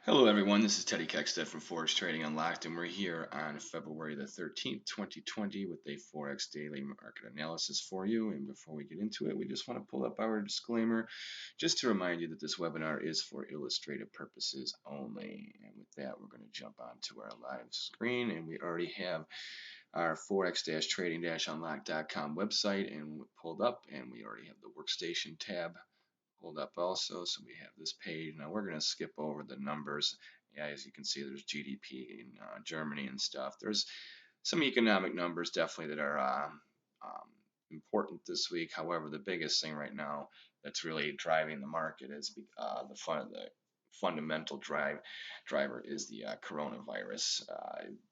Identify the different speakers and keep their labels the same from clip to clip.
Speaker 1: Hello everyone, this is Teddy Keckstead from Forex Trading Unlocked, and we're here on February the 13th, 2020 with a Forex daily market analysis for you. And before we get into it, we just want to pull up our disclaimer just to remind you that this webinar is for illustrative purposes only. And with that, we're going to jump onto our live screen, and we already have our forex-trading-unlocked.com website and pulled up, and we already have the workstation tab pulled up also. So we have this page. Now we're going to skip over the numbers. Yeah, as you can see, there's GDP in Germany and stuff. There's some economic numbers definitely that are important this week. However, the biggest thing right now that's really driving the market is the fundamental driver is the coronavirus.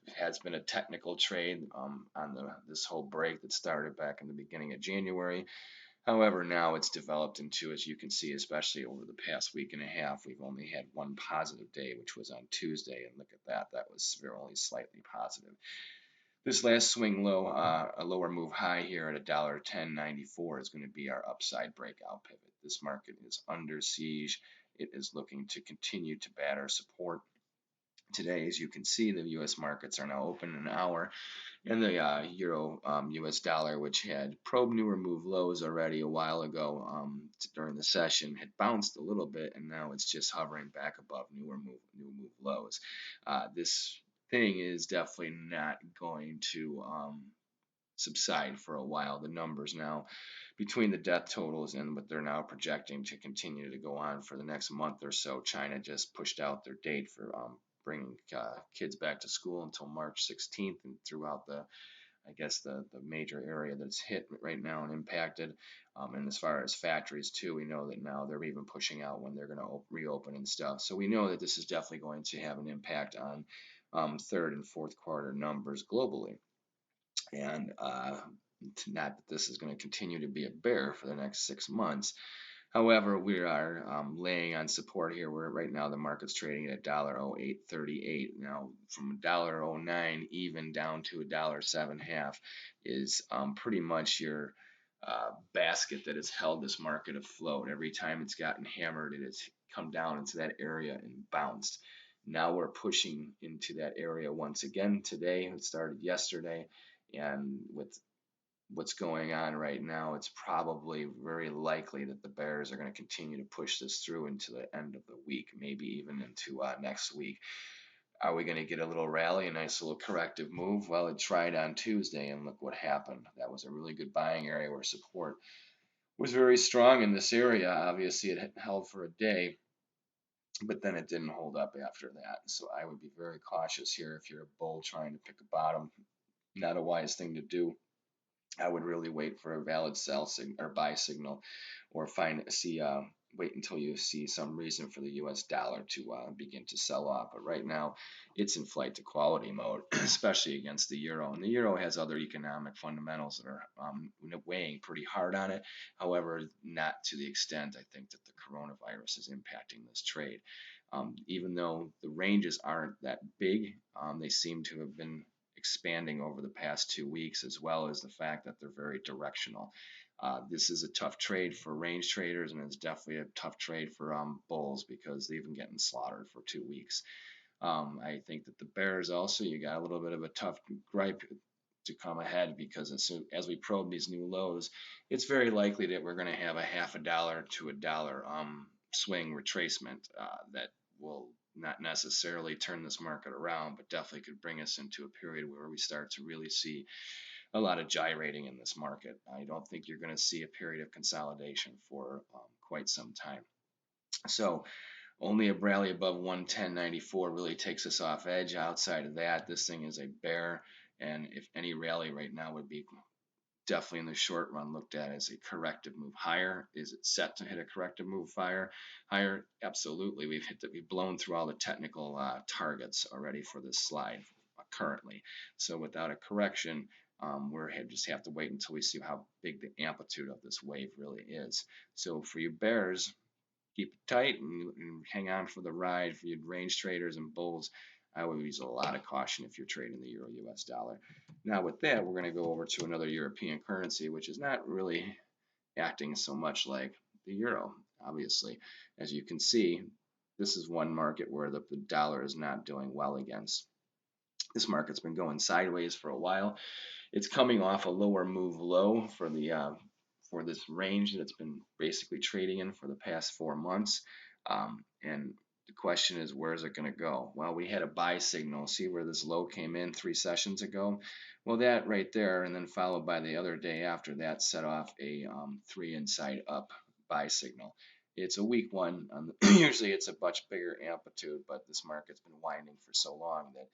Speaker 1: It has been a technical trade on this whole break that started back in the beginning of January. However, now it's developed into, as you can see, especially over the past week and a half, we've only had one positive day, which was on Tuesday, and look at that, that was only slightly positive. This last swing low, a lower move high here at $1.1094 is going to be our upside breakout pivot. This market is under siege. It is looking to continue to batter support. Today, as you can see, the U.S. markets are now open an hour, and the euro US dollar, which had probed new or move lows already a while ago during the session, had bounced a little bit, and now it's just hovering back above new move lows. This thing is definitely not going to subside for a while. The numbers now between the death totals and what they're now projecting to continue to go on for the next month or so. China just pushed out their date for bringing kids back to school until March 16th, and throughout the major area that's hit right now and impacted. And as far as factories too, we know that now they're even pushing out when they're going to reopen and stuff. So we know that this is definitely going to have an impact on third and fourth quarter numbers globally. And not that this is going to continue to be a bear for the next 6 months. However, we are laying on support here. We're right now the market's trading at $1.0838. Now, from $1.09 even down to $1.07 is pretty much your basket that has held this market afloat. Every time it's gotten hammered, it has come down into that area and bounced. Now we're pushing into that area once again today. It started yesterday, and with what's going on right now, it's probably very likely that the bears are going to continue to push this through into the end of the week, maybe even into next week. Are we going to get a little rally, a nice little corrective move? Well, it tried on Tuesday, and look what happened. That was a really good buying area where support was very strong in this area. Obviously, it held for a day, but then it didn't hold up after that. So I would be very cautious here if you're a bull trying to pick a bottom. Not a wise thing to do. I would really wait for a valid sell or buy signal, or wait until you see some reason for the U.S. dollar to begin to sell off. But right now, it's in flight to quality mode, especially against the euro. And the euro has other economic fundamentals that are weighing pretty hard on it. However, not to the extent I think that the coronavirus is impacting this trade. Even though the ranges aren't that big, they seem to have been expanding over the past 2 weeks, as well as the fact that they're very directional. This is a tough trade for range traders, and it's definitely a tough trade for bulls because they've been getting slaughtered for 2 weeks. I think that the bears also, you got a little bit of a tough gripe to come ahead, because as we probe these new lows, it's very likely that we're going to have a half a dollar to a dollar swing retracement that will not necessarily turn this market around, but definitely could bring us into a period where we start to really see a lot of gyrating in this market. I don't think you're going to see a period of consolidation for quite some time. So only a rally above 110.94 really takes us off edge. Outside of that, this thing is a bear, and if any rally right now would be definitely in the short run looked at as a corrective move higher. Is it set to hit a corrective move higher? Absolutely. We've blown through all the technical targets already for this slide currently. So without a correction, just have to wait until we see how big the amplitude of this wave really is. So for you bears, keep it tight and hang on for the ride. For you range traders and bulls, I would use a lot of caution if you're trading the euro US dollar. Now with that, we're going to go over to another European currency, which is not really acting so much like the euro. Obviously, as you can see, this is one market where the dollar is not doing well against. This market's been going sideways for a while. It's coming off a lower move low for this range that it's been basically trading in for the past 4 months. And the question is, where is it going to go? Well, we had a buy signal. See where this low came in 3 sessions ago? Well, that right there, and then followed by the other day after that, set off a 3 inside up buy signal. It's a weak one. Usually it's a much bigger amplitude, but this market's been winding for so long that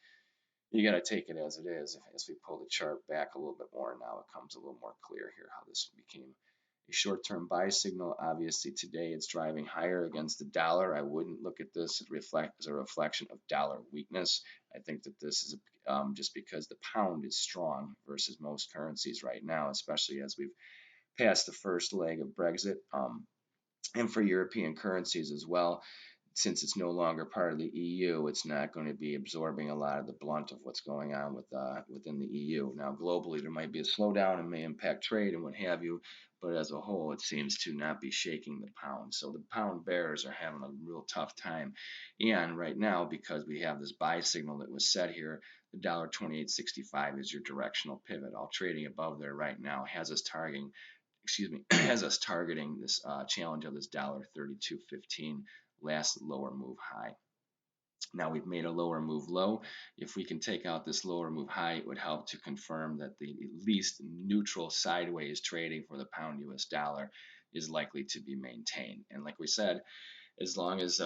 Speaker 1: you got to take it as it is. As we pull the chart back a little bit more now, it comes a little more clear here how this became a short-term buy signal. Obviously, today it's driving higher against the dollar. I wouldn't look at this as a reflection of dollar weakness. I think that this is just because the pound is strong versus most currencies right now, especially as we've passed the first leg of Brexit. And for European currencies as well, since it's no longer part of the EU, it's not going to be absorbing a lot of the blunt of what's going on within the EU. Now, globally, there might be a slowdown and may impact trade and what have you, but as a whole, it seems to not be shaking the pound. So the pound bears are having a real tough time. And right now, because we have this buy signal that was set here, the $28.65 is your directional pivot. All trading above there right now has us targeting this challenge of this $32.15 last lower move high. Now we've made a lower move low. If we can take out this lower move high, it would help to confirm that the at least neutral sideways trading for the pound US dollar is likely to be maintained. And like we said, as long as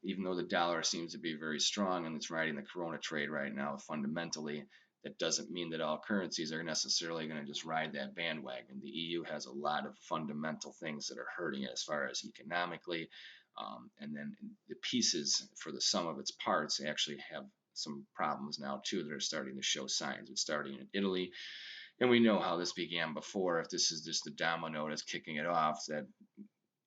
Speaker 1: even though the dollar seems to be very strong and it's riding the corona trade right now, fundamentally that doesn't mean that all currencies are necessarily going to just ride that bandwagon. The EU has a lot of fundamental things that are hurting it as far as economically, and then the pieces for the sum of its parts actually have some problems now too that are starting to show signs. It's starting in Italy, and we know how this began before. If this is just the domino that's kicking it off, that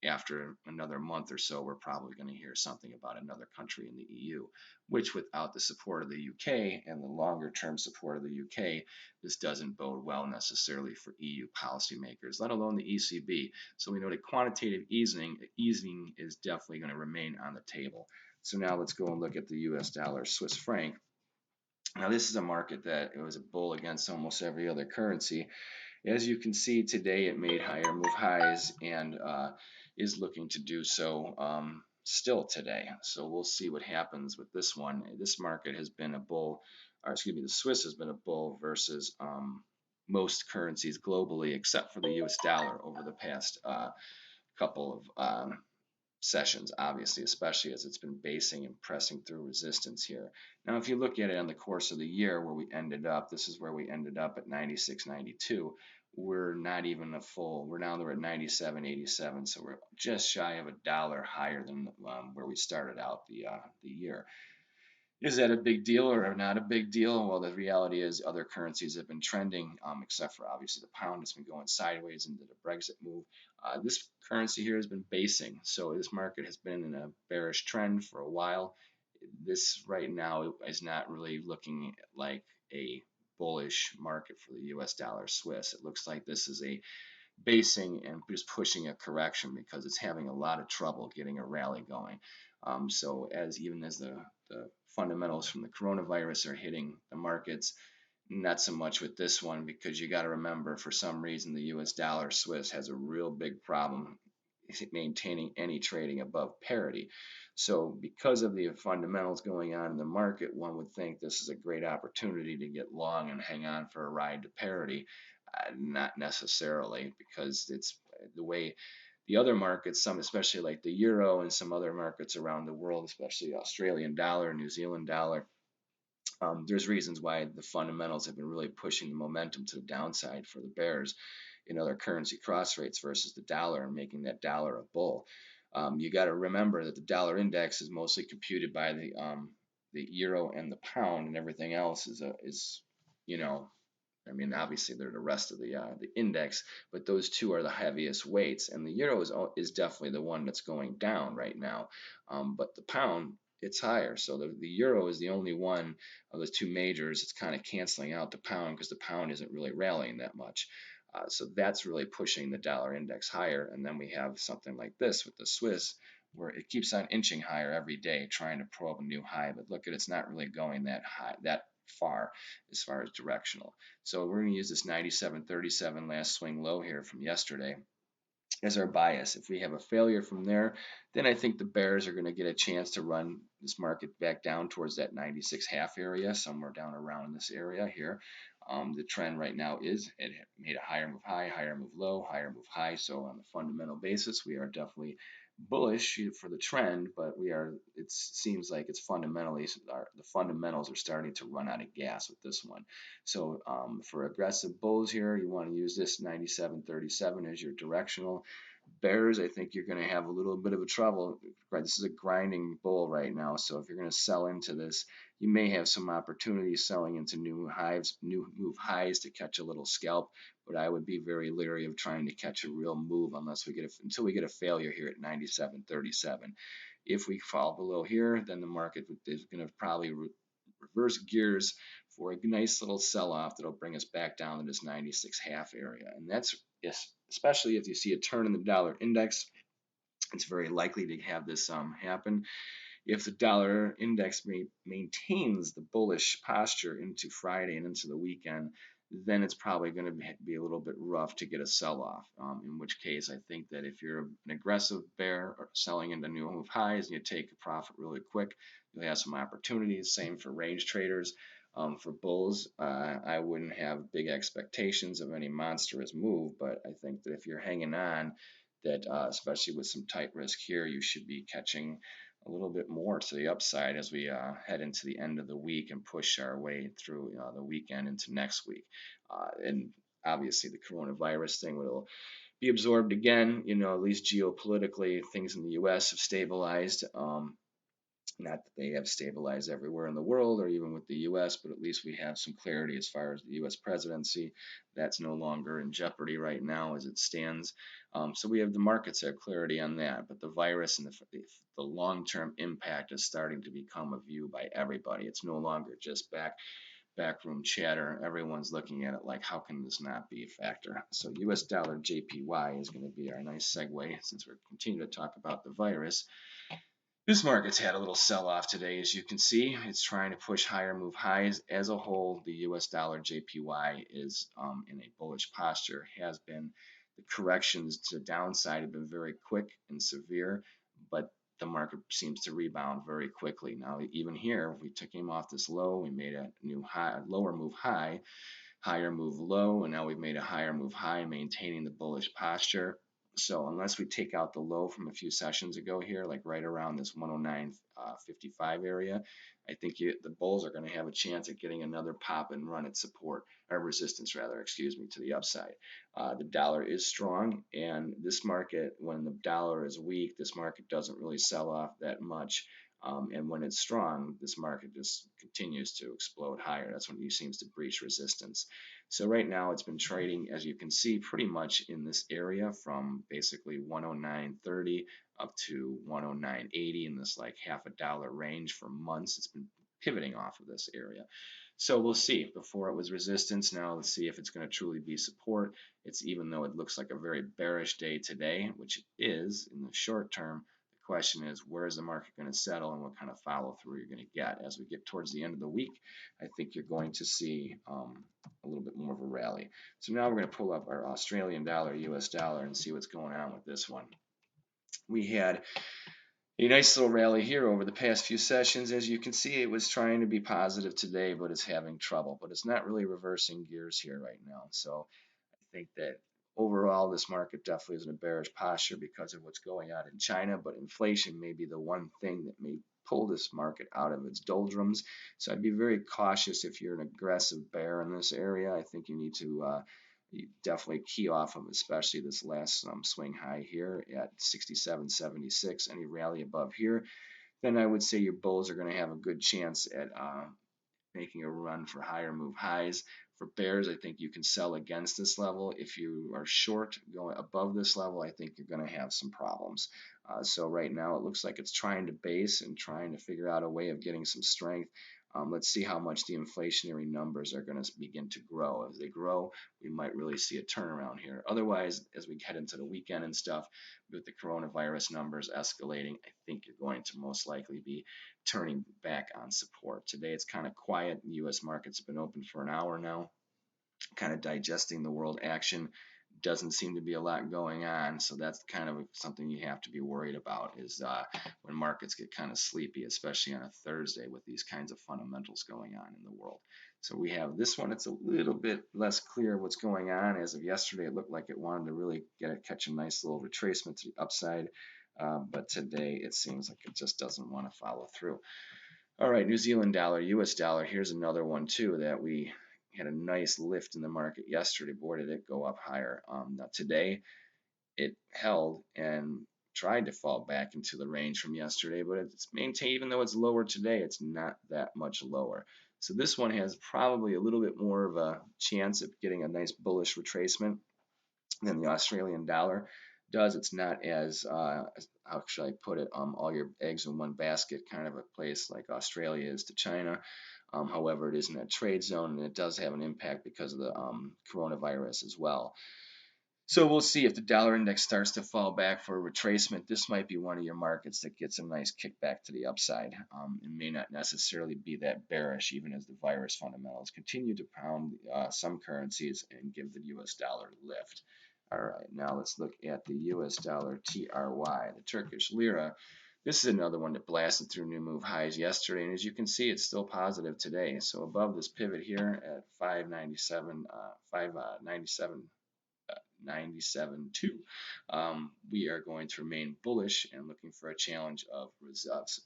Speaker 1: after another month or so, we're probably going to hear something about another country in the EU, which without the support of the UK and the longer term support of the UK, this doesn't bode well necessarily for EU policymakers, let alone the ECB. So we know that quantitative easing is definitely going to remain on the table. So now let's go and look at the US dollar Swiss franc. Now this is a market that it was a bull against almost every other currency. As you can see today, it made higher move highs and is looking to do so still today. So we'll see what happens with this one. This market has been a bull, or excuse me, the Swiss has been a bull versus most currencies globally, except for the US dollar over the past couple of sessions, obviously, especially as it's been basing and pressing through resistance here. Now, if you look at it on the course of the year where we ended up, this is where we ended up at 96.92. We're not even a full, we're now at 97.87, so we're just shy of $1 higher than where we started out the year. Is that a big deal or not a big deal? Well, the reality is other currencies have been trending, except for obviously the pound has been going sideways into the Brexit move. This currency here has been basing, so this market has been in a bearish trend for a while. This right now is not really looking like a bullish market for the US dollar Swiss. It looks like this is a basing and just pushing a correction because it's having a lot of trouble getting a rally going. So even as the fundamentals from the coronavirus are hitting the markets, not so much with this one because you got to remember for some reason the US dollar Swiss has a real big problem maintaining any trading above parity. So because of the fundamentals going on in the market, one would think this is a great opportunity to get long and hang on for a ride to parity. Not necessarily, because it's the way the other markets, some especially like the euro and some other markets around the world, especially Australian dollar, New Zealand dollar, there's reasons why the fundamentals have been really pushing the momentum to the downside for the bears in other currency cross rates versus the dollar and making that dollar a bull. You got to remember that the dollar index is mostly computed by the euro and the pound, and everything else is you know, I mean, obviously they're the rest of the index, but those two are the heaviest weights, and the euro is definitely the one that's going down right now. But the pound, it's higher, so the euro is the only one of those two majors. It's kind of canceling out the pound because the pound isn't really rallying that much. So that's really pushing the dollar index higher. And then we have something like this with the Swiss where it keeps on inching higher every day, trying to probe a new high. But look at it's not really going that high, that far as directional. So we're going to use this 97.37 last swing low here from yesterday as our bias. If we have a failure from there, then I think the bears are going to get a chance to run this market back down towards that 96.5 area, somewhere down around this area here. The trend right now is it made a higher move high, higher move low, higher move high. So on the fundamental basis, we are definitely bullish for the trend, but it seems like it's fundamentally the fundamentals are starting to run out of gas with this one. So for aggressive bulls here, you want to use this 97.37 as your directional. Bears, I think you're going to have a little bit of a trouble. Right, this is a grinding bull right now, so if you're going to sell into this, you may have some opportunities selling into new move highs to catch a little scalp. But I would be very leery of trying to catch a real move until we get a failure here at 97.37. If we fall below here, then the market is going to probably reverse gears for a nice little sell-off that'll bring us back down to this 96.5 area. And that's especially if you see a turn in the dollar index, it's very likely to have this happen. If the dollar index maintains the bullish posture into Friday and into the weekend, then it's probably going to be a little bit rough to get a sell-off. In which case, I think that if you're an aggressive bear or selling into new move highs and you take a profit really quick, you'll have some opportunities. Same for range traders. For bulls, I wouldn't have big expectations of any monstrous move, but I think that if you're hanging on, that especially with some tight risk here, you should be catching a little bit more to the upside as we head into the end of the week and push our way through the weekend into next week. And obviously the coronavirus thing will be absorbed again. At least geopolitically, things in the U.S. have stabilized. Not that they have stabilized everywhere in the world or even with the U.S., but at least we have some clarity as far as the U.S. presidency. That's no longer in jeopardy right now as it stands. So we have the markets have clarity on that, but the virus and the long-term impact is starting to become a view by everybody. It's no longer just backroom chatter. Everyone's looking at it like, how can this not be a factor? So US dollar JPY is going to be our nice segue since we're continuing to talk about the virus. This market's had a little sell-off today, as you can see. It's trying to push higher move highs. As a whole, the US dollar JPY is in a bullish posture. Has been the corrections to the downside have been very quick and severe, but the market seems to rebound very quickly. Now, even here, we took him off this low. We made a new high, lower move high, higher move low, and now we've made a higher move high, maintaining the bullish posture. So unless we take out the low from a few sessions ago here, like right around this 109.55 area, I think the bulls are going to have a chance at getting another pop and run at support, or resistance rather, excuse me, to the upside. The dollar is strong, and this market, when the dollar is weak, this market doesn't really sell off that much. And when it's strong, this market just continues to explode higher. That's when it seems to breach resistance. So right now it's been trading, as you can see, pretty much in this area from basically 109.30 up to 109.80 in this like half a dollar range for months. It's been pivoting off of this area. So we'll see. Before it was resistance, now let's see if it's going to truly be support. It's even though it looks like a very bearish day today, which it is in the short term, the question is, where is the market going to settle and what kind of follow through you're going to get? As we get towards the end of the week, I think you're going to see a little bit more of a rally. So now we're going to pull up our Australian dollar, US dollar, and see what's going on with this one. We had a nice little rally here over the past few sessions. As you can see, it was trying to be positive today, but it's having trouble. But it's not really reversing gears here right now. So I think that overall, this market definitely is in a bearish posture because of what's going on in China. But inflation may be the one thing that may pull this market out of its doldrums. So I'd be very cautious if you're an aggressive bear in this area. I think you need to you definitely key off of, especially this last swing high here at 67.76. Any rally above here, then I would say your bulls are going to have a good chance at making a run for higher move highs. For bears, I think you can sell against this level. If you are short going above this level, I think you're going to have some problems. So right now it looks like it's trying to base and trying to figure out a way of getting some strength. Let's see how much the inflationary numbers are going to begin to grow. As they grow, we might really see a turnaround here. Otherwise, as we head into the weekend and stuff, with the coronavirus numbers escalating, I think you're going to most likely be turning back on support. Today it's kind of quiet. The U.S. market's been open for an hour now, kind of digesting the world action. Doesn't seem to be a lot going on, so that's kind of something you have to be worried about is when markets get kind of sleepy, especially on a Thursday with these kinds of fundamentals going on in the world. So we have this one. It's a little bit less clear what's going on. As of yesterday, it looked like it wanted to really catch a nice little retracement to the upside, but today it seems like it just doesn't want to follow through. All right, New Zealand dollar, US dollar. Here's another one too that we had a nice lift in the market yesterday. Boy, did it go up higher. Now today it held and tried to fall back into the range from yesterday, but it's maintained. Even though it's lower today, it's not that much lower. So this one has probably a little bit more of a chance of getting a nice bullish retracement than the Australian dollar does. It's not as how should I put it, all your eggs in one basket kind of a place like Australia is to China. However, it is in a trade zone, and it does have an impact because of the coronavirus as well. So we'll see if the dollar index starts to fall back for a retracement. This might be one of your markets that gets a nice kickback to the upside. It may not necessarily be that bearish, even as the virus fundamentals continue to pound some currencies and give the US dollar lift. All right, now let's look at the US dollar TRY, the Turkish lira. This is another one that blasted through new move highs yesterday, and as you can see, it's still positive today. So above this pivot here at 597, 97.2, we are going to remain bullish and looking for a challenge of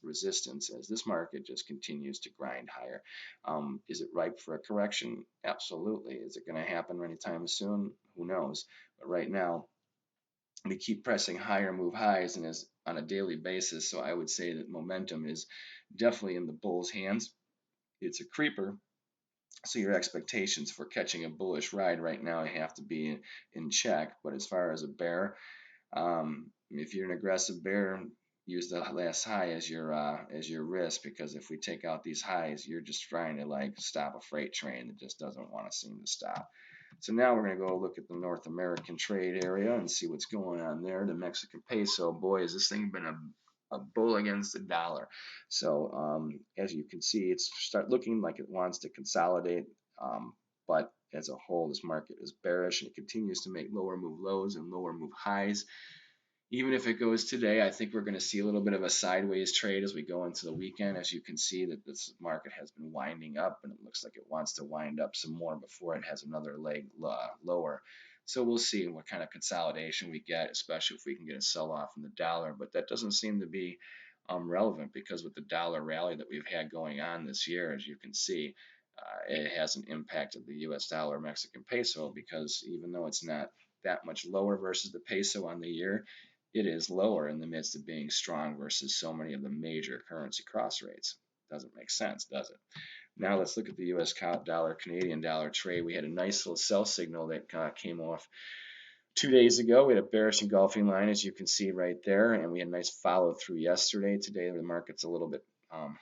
Speaker 1: resistance as this market just continues to grind higher. Is it ripe for a correction? Absolutely. Is it going to happen anytime soon? Who knows? But right now, we keep pressing higher move highs and is on a daily basis. So I would say that momentum is definitely in the bull's hands. It's a creeper, so your expectations for catching a bullish ride right now have to be in check. But as far as a bear, if you're an aggressive bear, use the last high as your risk, because if we take out these highs, you're just trying to like stop a freight train that just doesn't want to seem to stop. So now we're going to go look at the North American trade area and see what's going on there. The Mexican peso, boy, has this thing been a bull against the dollar. So as you can see, it's start looking like it wants to consolidate, but as a whole, this market is bearish and it continues to make lower move lows and lower move highs. Even if it goes today, I think we're going to see a little bit of a sideways trade as we go into the weekend. As you can see, that this market has been winding up, and it looks like it wants to wind up some more before it has another leg lower. So we'll see what kind of consolidation we get, especially if we can get a sell-off in the dollar. But that doesn't seem to be relevant, because with the dollar rally that we've had going on this year, as you can see, it hasn't impacted the U.S. dollar Mexican peso, because even though it's not that much lower versus the peso on the year, it is lower in the midst of being strong versus so many of the major currency cross rates. Doesn't make sense, does it? Now let's look at the US dollar, Canadian dollar trade. We had a nice little sell signal that came off 2 days ago. We had a bearish engulfing line, as you can see right there, and we had a nice follow through yesterday. Today the market's a little bit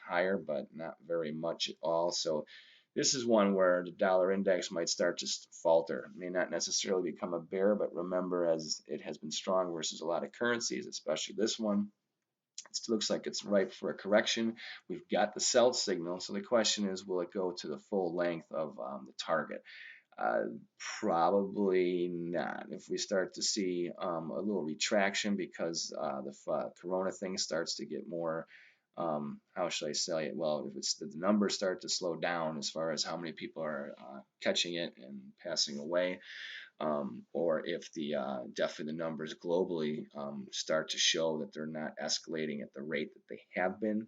Speaker 1: higher, but not very much at all. So this is one where the dollar index might start to falter. It may not necessarily become a bear, but remember, as it has been strong versus a lot of currencies, especially this one, it looks like it's ripe for a correction. We've got the sell signal, so the question is, will it go to the full length of the target? Probably not. If we start to see a little retraction because the corona thing starts to get more, how should I say it? Well, if it's the numbers start to slow down as far as how many people are catching it and passing away, or if the definitely the numbers globally start to show that they're not escalating at the rate that they have been,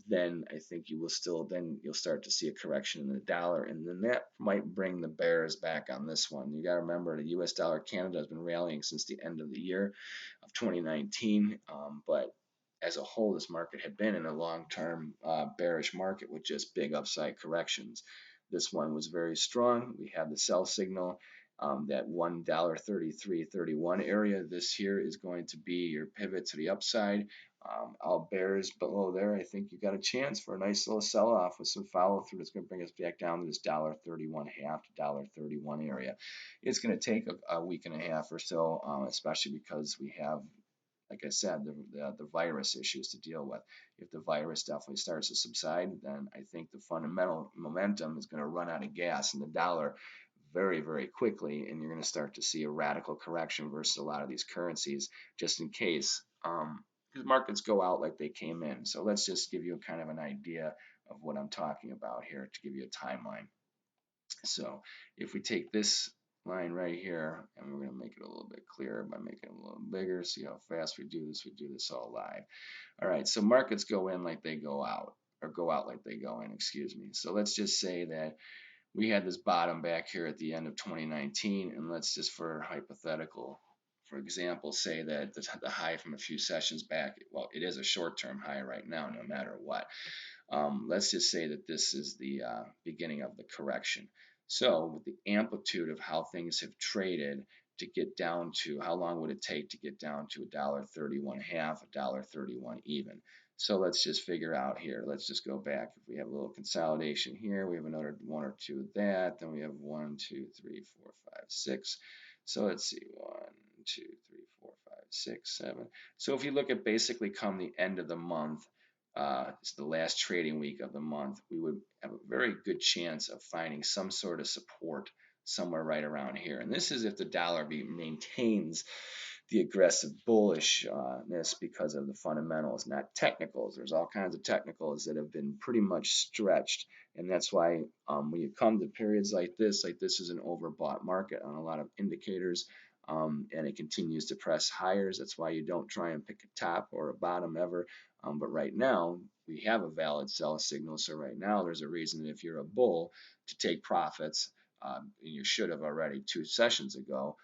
Speaker 1: then I think you'll start to see a correction in the dollar, and then that might bring the bears back on this one. You got to remember, the U.S. dollar Canada has been rallying since the end of the year of 2019, but as a whole, this market had been in a long-term bearish market with just big upside corrections. This one was very strong. We had the sell signal. That $1.3331 area, this here is going to be your pivot to the upside. All bears below there, I think you got a chance for a nice little sell-off with some follow-through. That's going to bring us back down to this $1.31 half to $1.31 area. It's going to take a week and a half or so, especially because we have, like I said, the virus issues to deal with. If the virus definitely starts to subside, then I think the fundamental momentum is going to run out of gas in the dollar very, very quickly, and you're going to start to see a radical correction versus a lot of these currencies, just in case because markets go out like they came in. So let's just give you a kind of an idea of what I'm talking about here to give you a timeline. So if we take this line right here, and we're going to make it a little bit clearer by making it a little bigger, see how fast we do this all live. All right, so markets go in like they go out, or go out like they go in, excuse me. So let's just say that we had this bottom back here at the end of 2019, and let's just, for hypothetical, for example, say that the high from a few sessions back, well, it is a short-term high right now, no matter what. Let's just say that this is the beginning of the correction. So with the amplitude of how things have traded to get down to, how long would it take to get down to $1.31 half, $1.31 even? So let's just figure out here. Let's just go back. If we have a little consolidation here, we have another one or two of that. Then we have 1, 2, 3, 4, 5, 6. So let's see, 1, 2, 3, 4, 5, 6, 7. So if you look at basically come the end of the month, it's the last trading week of the month, we would have a very good chance of finding some sort of support somewhere right around here. And this is if the dollar maintains the aggressive bullishness because of the fundamentals, not technicals. There's all kinds of technicals that have been pretty much stretched. And that's why when you come to periods like this is an overbought market on a lot of indicators. And it continues to press higher. That's why you don't try and pick a top or a bottom ever. But right now, we have a valid sell signal. So right now, there's a reason if you're a bull to take profits. And you should have already 2 sessions ago.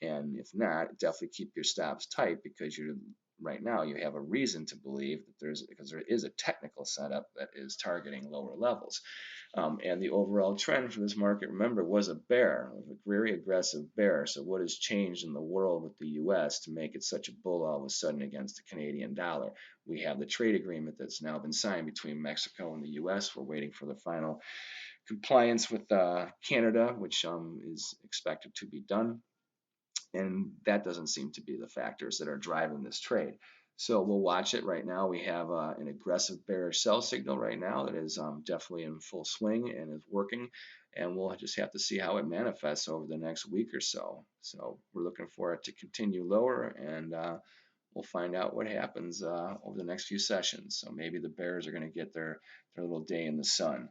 Speaker 1: And if not, definitely keep your stops tight because you're right now you have a reason to believe that because there is a technical setup that is targeting lower levels. And the overall trend for this market, remember, was a bear, a very aggressive bear. So what has changed in the world with the U.S. to make it such a bull all of a sudden against the Canadian dollar? We have the trade agreement that's now been signed between Mexico and the U.S. We're waiting for the final compliance with Canada, which is expected to be done. And that doesn't seem to be the factors that are driving this trade. So we'll watch it right now. We have an aggressive bearish sell signal right now that is definitely in full swing and is working. And we'll just have to see how it manifests over the next week or so. So we're looking for it to continue lower, and we'll find out what happens over the next few sessions. So maybe the bears are going to get their little day in the sun,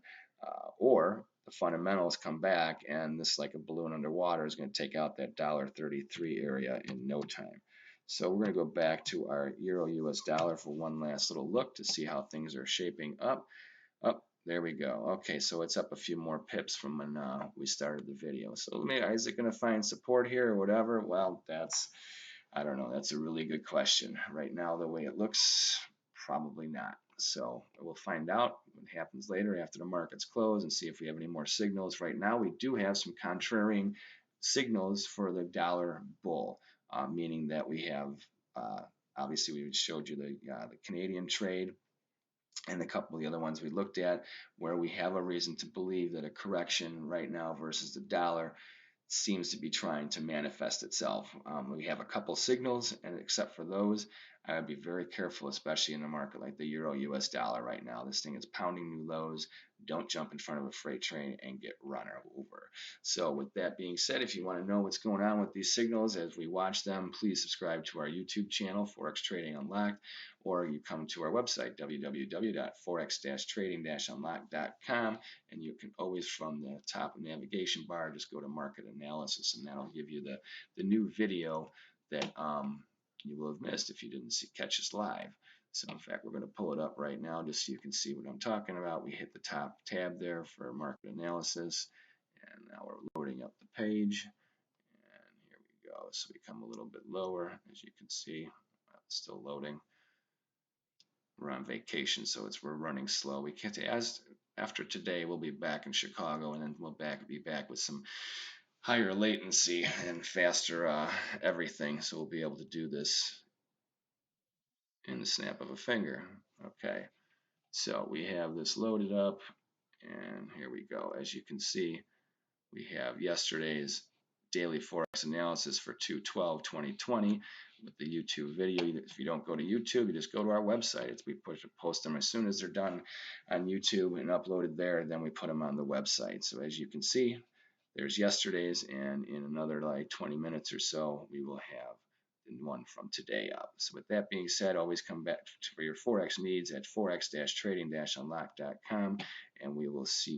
Speaker 1: or the fundamentals come back and this, like a balloon underwater, is going to take out that $1.33 area in no time. So we're going to go back to our Euro US dollar for one last little look to see how things are shaping up. There we go. Okay, so it's up a few more pips from when we started the video. So is it going to find support here or whatever? Well, I don't know. That's a really good question. Right now, the way it looks, probably not. So we'll find out what happens later after the markets close and see if we have any more signals. Right now, we do have some contrarian signals for the dollar bull, meaning that we have, obviously, we showed you the Canadian trade and a couple of the other ones we looked at where we have a reason to believe that a correction right now versus the dollar seems to be trying to manifest itself. We have a couple signals, and except for those, I would be very careful, especially in a market like the Euro US dollar right now. This thing is pounding new lows. Don't jump in front of a freight train and get run over. So with that being said, if you want to know what's going on with these signals as we watch them, please subscribe to our YouTube channel, Forex Trading Unlocked, or you come to our website, www.forex-trading-unlocked.com, and you can always, from the top navigation bar, just go to market analysis, and that'll give you the new video that you will have missed if you didn't catch us live. So in fact, we're going to pull it up right now just so you can see what I'm talking about. We hit the top tab there for market analysis, and now we're loading up the page. And here we go. So we come a little bit lower, as you can see. It's still loading. We're on vacation, so we're running slow. We can't, after today, we'll be back in Chicago, and then we'll be back with some higher latency and faster everything. So we'll be able to do this in the snap of a finger. Okay, so we have this loaded up, and here we go. As you can see, we have yesterday's daily Forex analysis for 2/12/2020 with the YouTube video. If you don't go to YouTube, you just go to our website. We post them as soon as they're done on YouTube and uploaded there, then we put them on the website. So as you can see, there's yesterday's, and in another like 20 minutes or so, we will have the one from today up. So with that being said, always come back for your Forex needs at forex-trading-unlocked.com, and we will see